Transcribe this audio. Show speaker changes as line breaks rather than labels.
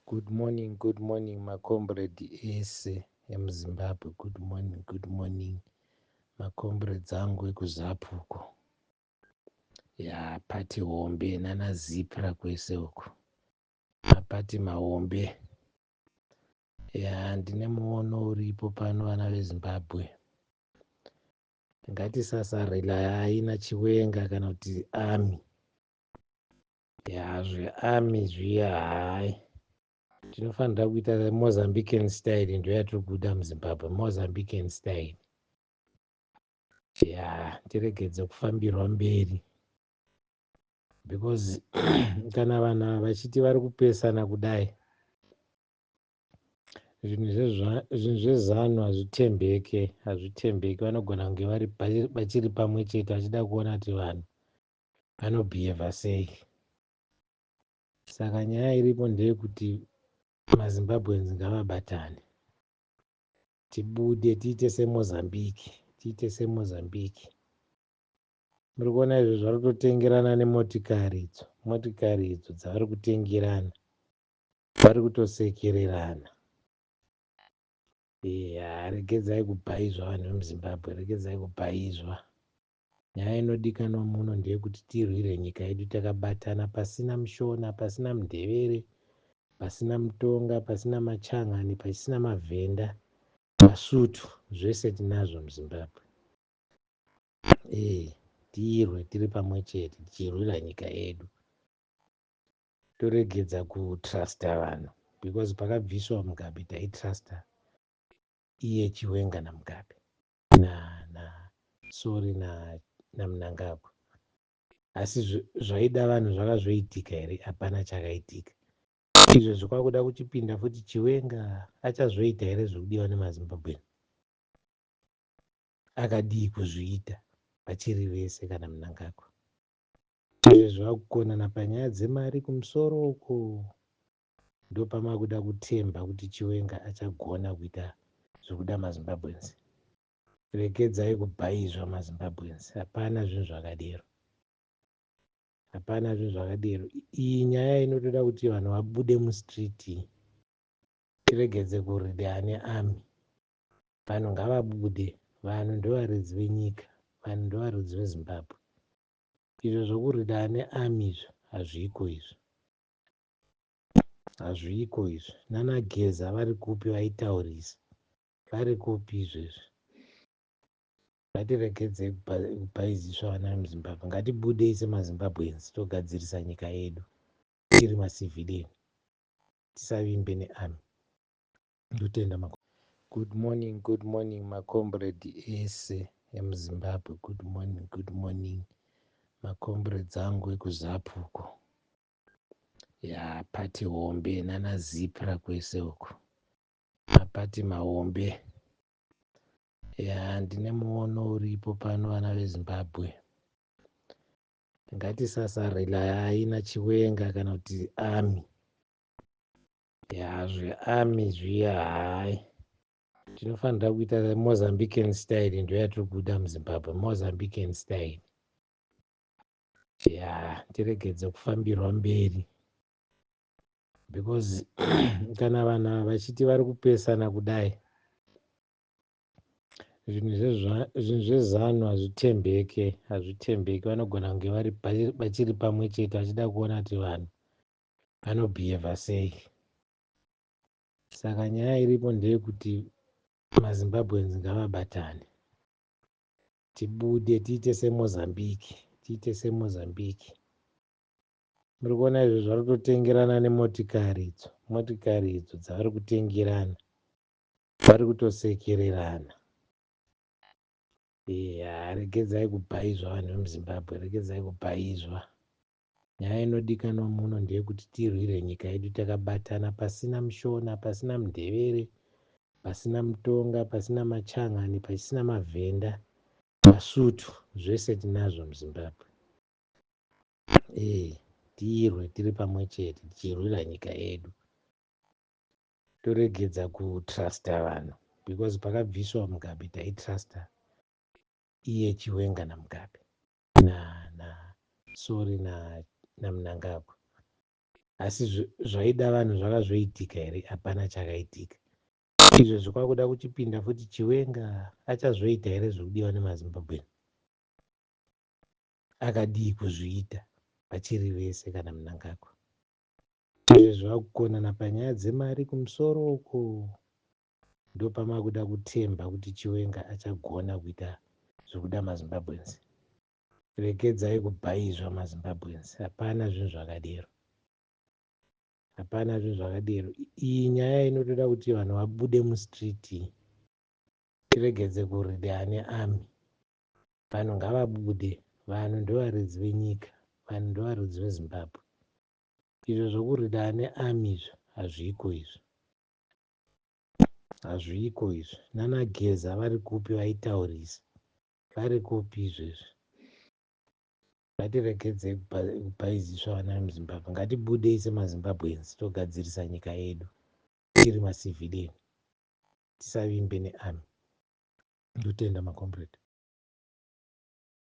Good morning, makomrade ese emuZimbabwe. Good morning, makomrades angu ekuZapu uko. Pati hombe nanaZipra kwese uko. Mapati mahombe. Ndine muono uripo pano vana veZimbabwe. Ngatisasarela haina chiwenga kana kuti ami. Zveami zviya hai. Tinofanira kuita Mozambican style ndio yatiri kuda muZimbabwe. Mozambican style. Tiregedze kufambirwa mberi because kana vanhu ava vachiti vari kupesana kudai, zvinhu zvezano hazvitembeki. Vanogona kunge vachiri pamwe chete vachida kuona kuti vanhu vanobhihevha sei. Saka nyaya iripo ndeyekuti maZimbabweans ngavabatane, tibude tiite semozambiki. Muri kuona izvo zvari kutotengerana nemotikari idzo dzavari kutengerana, vari kutosekererana. Regedzai kubhaizva vanhu vemuZimbabwe, regedzai kubhaizva. Nyaya inodikanwa muno ndeyekuti tirwire nyika yedu takabatana, pasina mushona, pasina mundevere, pasina mutonga, pasina machangani, pasina mavhenda, masutu, zvese tinazvo muZimbabwe. Tirwe tiri pamwe chete tichirwira nyika yedu. Toregedza kutrasta vanhu because pakabviswa Mugabe taitrasta iye Chiwenga naMugabe naMnangagwa. Asi zvaida vanhu zvakazvoitika here? Hapana chakaitika. Izvezvi kwakuda kuchipinda futi Chiwenga achazvoita here zvokudiwa nemaZimbabwe? Akadii kuzviita vachiri vese kana Mnangagwa? Izvezvi vakukonana panyaya dzemari kumusoro uko, ndopamakuda kutemba kuti Chiwenga achagona kuita zvokuda maZimbabweans. Regedzai kubhaizva maZimbabweans. Hapana zvinhu zvakadero. Iyi nyaya inotoda kuti vanhu vabude mustriti, tiregedze kuridha ane ami. Vanhu ngavabude. Vanhu ndovaridzi venyika, vanhu ndovaridzi veZimbabwe. Izvo zvokuridha ane ami izvo hazviko izvo. NanaGeza vari kupi vaitaurisa? Vari kupi izvezvi? Ngatiregedzei kubhaiziswa vana vemuZimbabwe. Ngatibudei semaZimbabweans togadzirisa nyika yedu tiri macivilian, tisavimbe neami. Ndotenda Good morning, makomrade ese emuZimbabwe. Good morning, makomrades angu ekuZapu uko. Pati hombe nanaZipra kwese uko. Mapati mahombe. Ndine muono uripo pano vana veZimbabwe. Ngatisasarela haina chiwenga kana kuti ami. Zveami zviya hai. Tinofanira kuita Mozambican style ndio yatiri kuda muZimbabwe. Mozambican style. Tiregedze kufambirwa mberi because kana vanhu ava vachiti vari kupesana kudai, zvinhu zvezano hazvitembeki. Vanogona kunge vachiri pamwe chete vachida kuona kuti vanhu vanobhihevha sei. Saka nyaya iripo ndeyekuti maZimbabweans ngavabatane, tibude tiite semozambiki. Muri kuona izvo zvari kutotengerana nemotikari idzo dzavari kutengerana, vari kutosekererana. Regedzai kubhaizva vanhu vemuZimbabwe, regedzai kubhaizva. Nyaya inodikanwa muno ndeyekuti tirwire nyika yedu takabatana, pasina mushona, pasina mundevere, pasina mutonga, pasina machangani, pasina mavhenda, masutu, zvese tinazvo muZimbabwe. Tirwe tiri pamwe chete tichirwira nyika yedu. Toregedza kutrasta vanhu because pakabviswa Mugabe taitrasta iye Chiwenga naMugabe naMnangagwa. asi zvaida vanhu zvakazvoitika here? Hapana chakaitika. Izvo kwakuda kuchipinda futi Chiwenga achazvoita here zvokudiwa nemazimbabweni? Akadii kuzviita vachiri vese kana Mnangagwa? Izvo zvakukonana panyaya dzemari kumusoro uko, ndopamakuda kutemba kuti Chiwenga achagona kuita zvokuda mazimbabwenzi. Regedzai kubhaizva mazimbabwenzi. Hapana zvinhu zvakadero, hapana zvinhu zvakadero. Iyi nyaya inotoda kuti vanhu vabude mustriti, tiregedze kuridha nearmy. Vanhu ngavabude, vanhu ndovaridzi venyika, vanhu ndovaridzi veZimbabwe. Izvo zvokuridha nearmy izvo hazviko izvo, hazviko izvo. NanaGeza vari kupi vaitaurisa? Vari kupi izvezvi? Ngatiregedzei kubhaiziswa vana vemuZimbabwe. Ngatibudei semazimbabwenzi togadzirisa nyika yedu tiri macivilian, tisavimbe nearmy. Ndotenda makomrade.